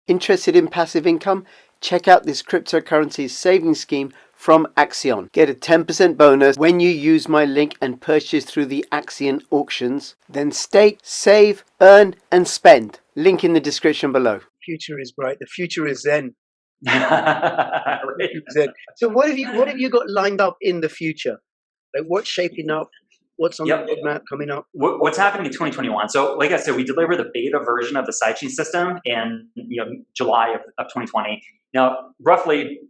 Interested in passive income? Check out this cryptocurrency savings scheme from Axion. Get a 10% bonus when you use my link and purchase through the Axion auctions. Then stake, save, earn, and spend. Link in the description below. Future is bright. The future is Zen. Zen. So what have you got lined up in the future? Like what's shaping up? What's on the roadmap coming up? What's happening in 2021? So, like I said, we delivered the beta version of the sidechain system in July of 2020. Now, roughly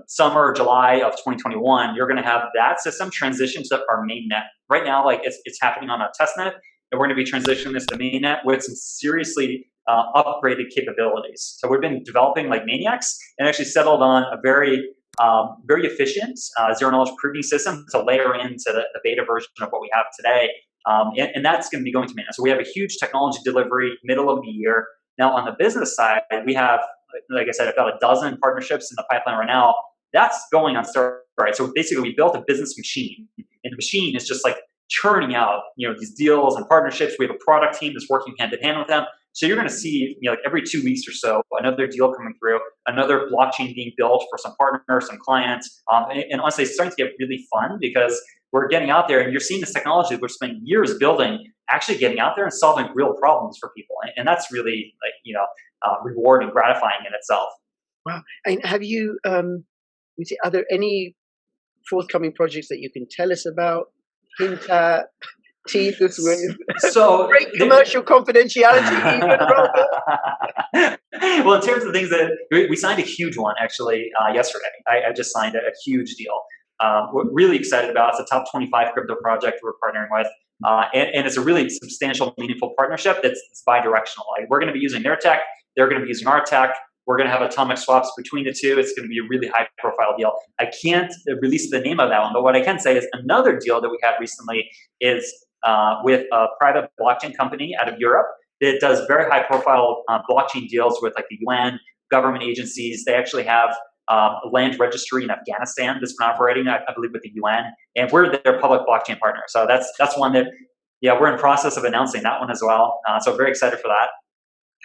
summer or July of 2021, you're going to have that system transition to our mainnet. Right now, like it's happening on a testnet, and we're going to be transitioning this to mainnet with some seriously upgraded capabilities. So we've been developing like maniacs and actually settled on a very efficient zero-knowledge proving system to layer into the beta version of what we have today. And that's going to be going to mainnet. So we have a huge technology delivery middle of the year. Now, on the business side, we have, like I said, about a dozen partnerships in the pipeline right now. That's going on steroids. So basically, we built a business machine. And the machine is just like churning out these deals and partnerships. We have a product team that's working hand in hand with them. So you're going to see, like every 2 weeks or so, another deal coming through, another blockchain being built for some partners, some clients. And honestly, it's starting to get really fun because we're getting out there and you're seeing this technology that we're spending years building, actually getting out there and solving real problems for people. And that's really rewarding, gratifying in itself. Wow. And have you, are there any forthcoming projects that you can tell us about, hint at? Teeth us with. So great commercial confidentiality. Well, in terms of things that we signed a huge one actually yesterday. I just signed a huge deal. We're really excited about. It's a top 25 crypto project we're partnering with, and it's a really substantial, meaningful partnership that's bi-directional. Like we're going to be using their tech, they're going to be using our tech. We're going to have atomic swaps between the two. It's going to be a really high-profile deal. I can't release the name of that one, but what I can say is another deal that we had recently is with a private blockchain company out of Europe that does very high-profile blockchain deals with like the UN, government agencies. They actually have a land registry in Afghanistan that's been operating, I believe, with the UN, and we're their public blockchain partner. So that's one that, we're in process of announcing that one as well. So very excited for that.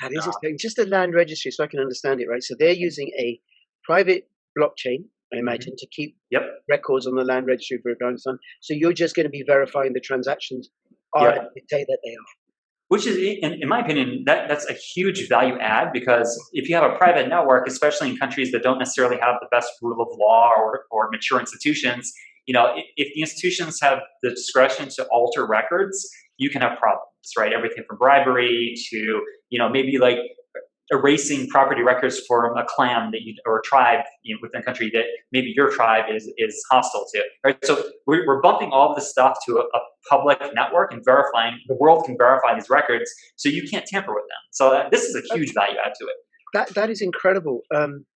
That is interesting. Just a land registry, so I can understand it, right? So they're using a private blockchain, I imagine, to keep records on the land registry for Afghanistan. So you're just going to be verifying the transactions are the day that they are. Which is, in my opinion, that's a huge value add, because if you have a private network, especially in countries that don't necessarily have the best rule of law or mature institutions, if the institutions have the discretion to alter records, you can have problems, right? Everything from bribery to, maybe like erasing property records from a clan or a tribe within a country that maybe your tribe is hostile to, right? So we're bumping all of this stuff to a public network and verifying, the world can verify these records, so you can't tamper with them. So this is a huge value add to it. That is incredible.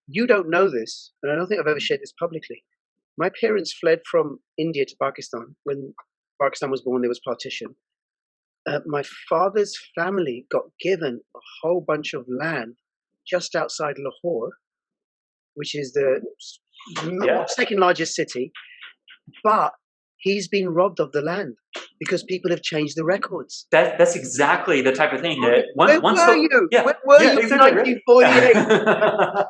You don't know this, and I don't think I've ever shared this publicly. My parents fled from India to Pakistan. When Pakistan was born, there was partition. My father's family got given a whole bunch of land just outside Lahore, which is the second largest city, but he's been robbed of the land because people have changed the records. That's exactly the type of thing that Where were you in 1948?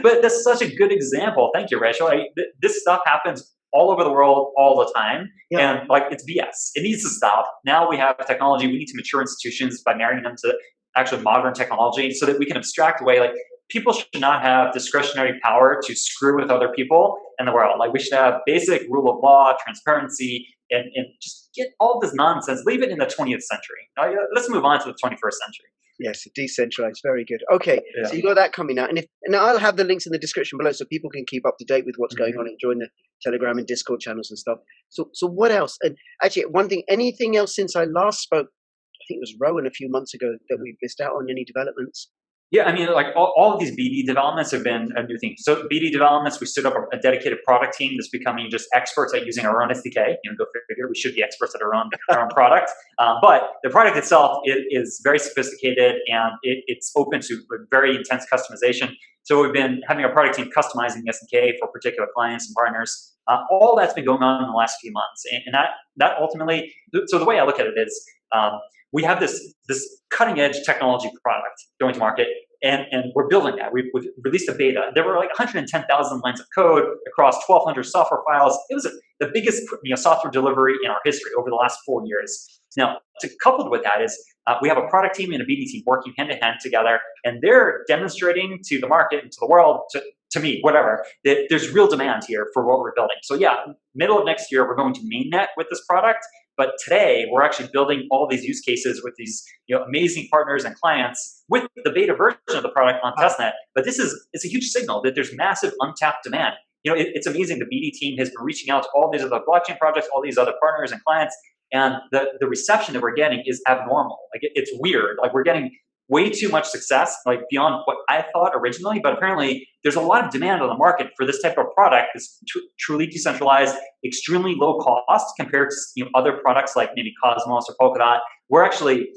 But that's such a good example. Thank you, Rachel. This stuff happens all over the world all the time, and like it's BS. It needs to stop. Now we have technology. We need to mature institutions by marrying them to actually modern technology, so that we can abstract away. Like people should not have discretionary power to screw with other people in the world. Like we should have basic rule of law, transparency, and just get all this nonsense. Leave it in the 20th century. Let's move on to the 21st century. Yes, decentralized. Very good. Okay, so you got that coming out, and I'll have the links in the description below so people can keep up to date with what's going on and join the Telegram and Discord channels and stuff. So what else? And actually, one thing, anything else since I last spoke? I think it was Rowan a few months ago that we missed out on. Any developments? Yeah, I mean, like all of these BD developments have been a new thing. So BD developments, we stood up a dedicated product team that's becoming just experts at using our own SDK. Go figure. We should be experts at our own product. But the product itself is very sophisticated, and it's open to very intense customization. So we've been having our product team customizing the SDK for particular clients and partners. All that's been going on in the last few months, and that ultimately. So the way I look at it is, we have this cutting edge technology product going to market, and we're building that. We've released a beta. There were like 110,000 lines of code across 1,200 software files. It was the biggest software delivery in our history over the last 4 years. Now, coupled with that is we have a product team and a BD team working hand in hand together, and they're demonstrating to the market and to the world, to me, whatever, that there's real demand here for what we're building. So yeah, middle of next year, we're going to mainnet with this product. But today, we're actually building all these use cases with these amazing partners and clients with the beta version of the product on testnet. But it's a huge signal that there's massive untapped demand. It's amazing. The BD team has been reaching out to all these other blockchain projects, all these other partners and clients, and the reception that we're getting is abnormal. Like it's weird. Like we're getting way too much success, like beyond what I thought originally. But apparently, there's a lot of demand on the market for this type of product. This truly decentralized, extremely low cost compared to other products like maybe Cosmos or Polkadot. We're actually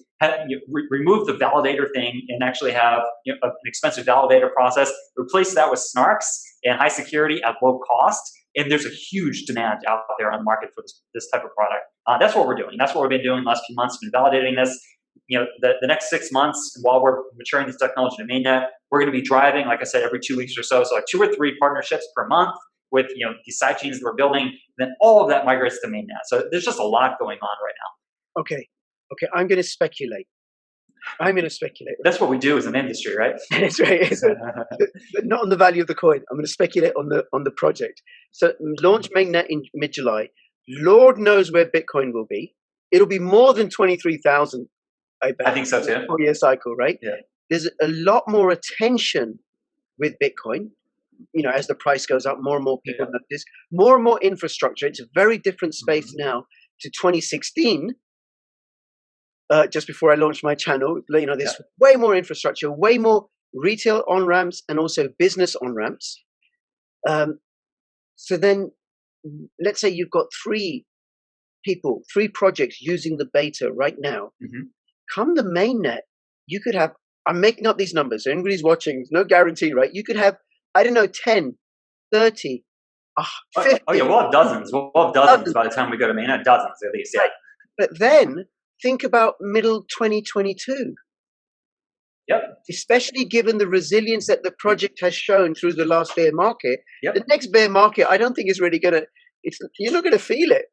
remove the validator thing and actually have an expensive validator process. Replace that with snarks and high security at low cost. And there's a huge demand out there on the market for this type of product. That's what we're doing. That's what we've been doing the last few months. We've been validating this. The next 6 months, while we're maturing this technology to mainnet, we're going to be driving, like I said, every 2 weeks or so. So like 2 or 3 partnerships per month with these side chains that we're building. And then all of that migrates to mainnet. So there's just a lot going on right now. Okay. I'm going to speculate. That's what we do as an industry, right? That's right. But not on the value of the coin. I'm going to speculate on the project. So launch mainnet in mid-July. Lord knows where Bitcoin will be. It'll be more than 23,000. I bet. I think so too. 4-year cycle, right? Yeah. There's a lot more attention with Bitcoin. As the price goes up, more and more people know this. More and more infrastructure. It's a very different space now to 2016. Just before I launched my channel, there's way more infrastructure, way more retail on ramps, and also business on ramps. So then, let's say you've got 3 projects using the beta right now. Come the mainnet, you could have. I'm making up these numbers. So anybody's watching, there's no guarantee, right? You could have, I don't know, 10, 30, 50. Oh yeah, we'll have dozens. We'll have dozens by the time we go to mainnet. Dozens at least, yeah. Right. But then think about middle 2022. Yep. Especially given the resilience that the project has shown through the last bear market. Yep. The next bear market, I don't think is really going to. You're not going to feel it.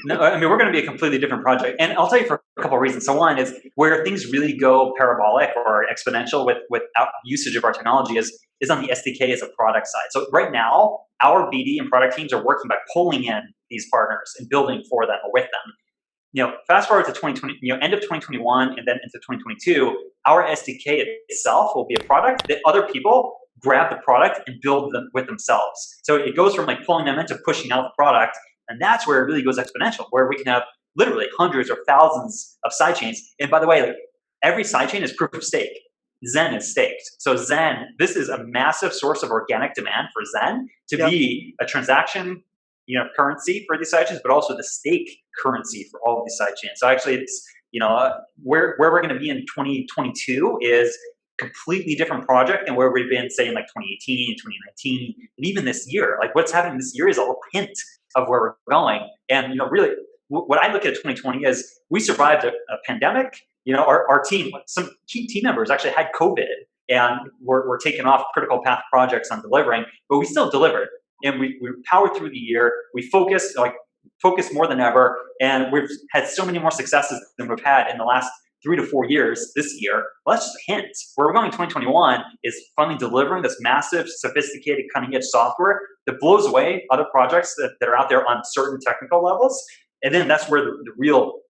No, I mean, we're going to be a completely different project. And I'll tell you for a couple of reasons. So one is where things really go parabolic or exponential with usage of our technology is on the SDK as a product side. So right now, our BD and product teams are working by pulling in these partners and building for them or with them. Fast forward to 2020, end of 2021 and then into 2022, our SDK itself will be a product that other people grab the product and build them with themselves. So it goes from like pulling them into pushing out the product, and that's where it really goes exponential, where we can have literally hundreds or thousands of sidechains. And by the way, every sidechain is proof of stake. Zen is staked. So Zen, this is a massive source of organic demand for Zen to be a transaction currency for these sidechains, but also the stake currency for all of these sidechains. So actually, it's where we're going to be in 2022 is completely different project than where we've been, say, in like 2018, 2019, and even this year. Like what's happening this year is a little hint of where we're going. And really, what I look at 2020 is we survived a pandemic. Our team, some key team members actually had COVID, and we're taking off critical path projects on delivering, but we still delivered. And we powered through the year. We focused more than ever, and we've had so many more successes than we've had in the last 3 to 4 years this year. Well, that's just a hint. Where we're going in 2021 is finally delivering this massive, sophisticated, cutting-edge software that blows away other projects that are out there on certain technical levels. And then that's where the real,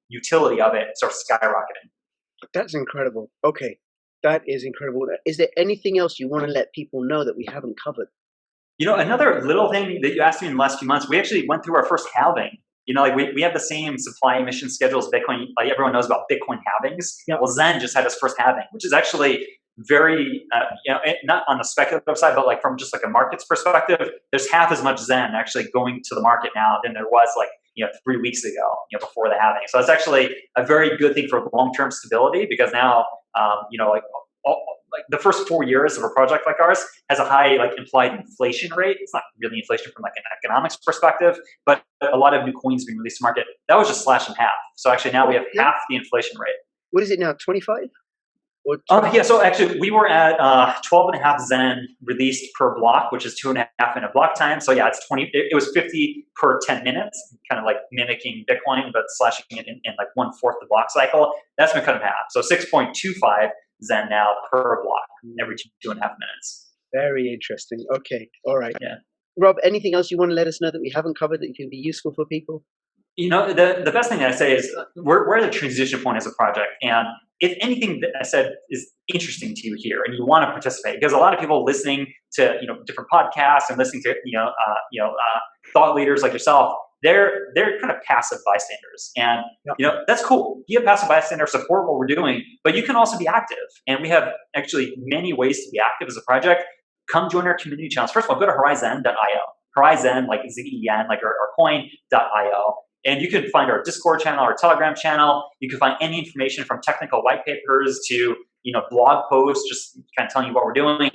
utility of it starts skyrocketing. That's incredible. Okay, that is incredible. Is there anything else you want to let people know that we haven't covered? Another little thing that you asked me in the last few months, we actually went through our first halving. We have the same supply emission schedules as Bitcoin. Like everyone knows about Bitcoin halvings. Yep. Well, Zen just had its first halving, which is actually very, not on the speculative side, but like from just like a market's perspective, there's half as much Zen actually going to the market now than there was 3 weeks ago, before the halving. So it's actually a very good thing for long-term stability because now, the first 4 years of a project like ours has a high implied inflation rate. It's not really inflation from an economics perspective, but a lot of new coins being released to market. That was just slashed in half. So actually now we have half the inflation rate. What is it now? 25? Or Yeah, so actually we were at 12.5 Zen released per block, which is 2.5 minute block time. So yeah, it's 20, it was 50 per 10 minutes, kind of like mimicking Bitcoin, but slashing it in like 1/4 the block cycle. That's been cut in half. So 6.25 Zen now per block every 2.5 minutes. Very interesting. Okay. All right. Yeah. Rob, anything else you want to let us know that we haven't covered that can be useful for people? The best thing that I say is we're at a transition point as a project, and if anything that I said is interesting to you here, and you want to participate, because a lot of people listening to different podcasts and listening to thought leaders like yourself, they're kind of passive bystanders, and that's cool. Be a passive bystander, support what we're doing, but you can also be active, and we have actually many ways to be active as a project. Come join our community channels. First of all, go to horizen.io. Horizen, like Z-E-N, like our coin.io. And you can find our Discord channel, our Telegram channel. You can find any information from technical white papers to blog posts, just kind of telling you what we're doing.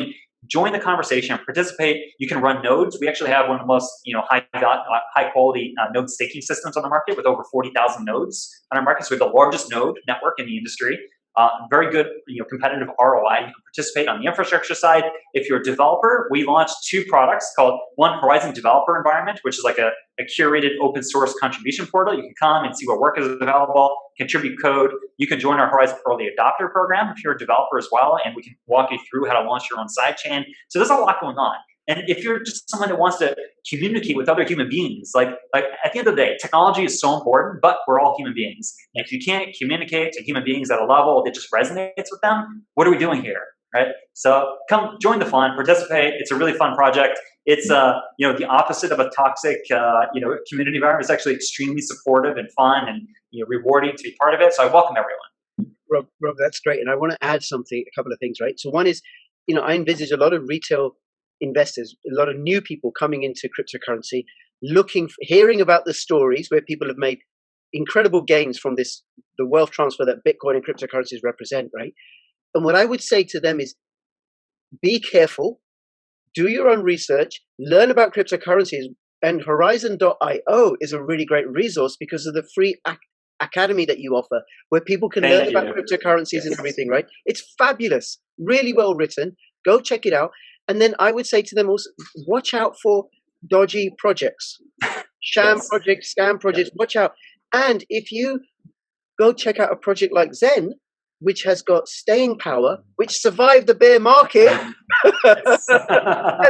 Join the conversation, participate. You can run nodes. We actually have one of the most high quality node staking systems on the market with over 40,000 nodes on our market. So we have the largest node network in the industry. Very good, competitive ROI. You can participate on the infrastructure side. If you're a developer, we launched 2 products called one Horizen Developer Environment, which is like a curated open source contribution portal. You can come and see what work is available, contribute code. You can join our Horizen Early Adopter Program if you're a developer as well, and we can walk you through how to launch your own sidechain. So there's a lot going on. And if you're just someone that wants to communicate with other human beings, like at the end of the day, technology is so important, but we're all human beings. And if you can't communicate to human beings at a level that just resonates with them, what are we doing here, right? So come join the fun, participate. It's a really fun project. It's the opposite of a toxic community environment. It's actually extremely supportive and fun and rewarding to be part of it. So I welcome everyone. Rob, that's great. And I want to add a couple of things, right? So one is, I envisage a lot of retail investors, a lot of new people coming into cryptocurrency, hearing about the stories where people have made incredible gains from the wealth transfer that Bitcoin and cryptocurrencies represent, right? And what I would say to them is, be careful, do your own research, learn about cryptocurrencies, and Horizen.io is a really great resource because of the free academy that you offer, where people can learn about cryptocurrencies and everything, right? It's fabulous, really well written. Go check it out. And then I would say to them also, watch out for dodgy projects, sham projects, scam projects, watch out. And if you go check out a project like Zen, which has got staying power, which survived the bear market, and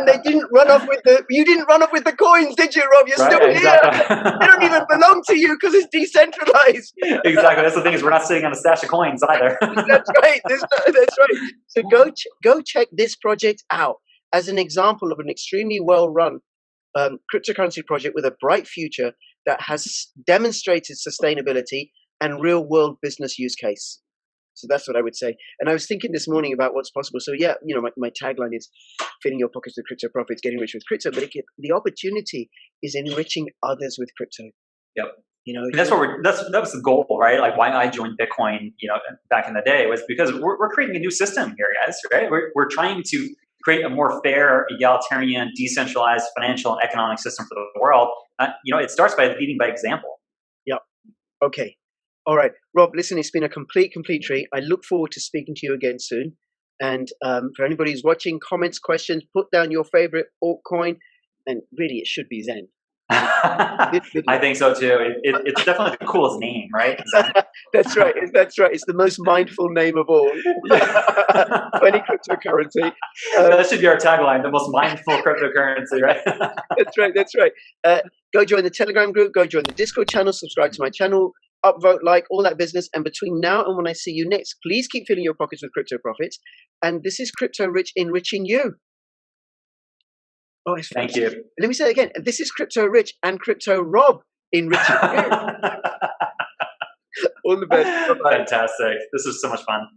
you didn't run off with the coins, did you, Rob? You're still here. They don't even belong to you because it's decentralized. Exactly. That's the thing, is we're not sitting on a stash of coins either. That's right. That's right. So go check this project out as an example of an extremely well-run cryptocurrency project with a bright future that has demonstrated sustainability and real-world business use case. So that's what I would say. And I was thinking this morning about what's possible. So yeah, my tagline is filling your pockets with crypto profits, getting rich with crypto. But the opportunity is enriching others with crypto. Yep. And that's that was the goal, right? Like why I joined Bitcoin, back in the day, was because we're creating a new system here, guys, right? We're trying to create a more fair, egalitarian, decentralized financial and economic system for the world. It starts by leading by example. Yep. Okay. All right, Rob, listen, it's been a complete treat. I look forward to speaking to you again soon. And for anybody who's watching, comments, questions, put down your favorite altcoin. And really, it should be Zen. I think so too. It's definitely the coolest name, right? That's right. It's the most mindful name of all. Any cryptocurrency. That should be our tagline: the most mindful cryptocurrency, right? That's right. Go join the Telegram group. Go join the Discord channel. Subscribe to my channel. Upvote, like, all that business. And between now and when I see you next, please keep filling your pockets with crypto profits. And this is Crypto Rich enriching you. Oh, thank you. Let me say it again. This is Crypto Rich and Crypto Rob enriching you. All the best. Bye-bye. Fantastic. This was so much fun.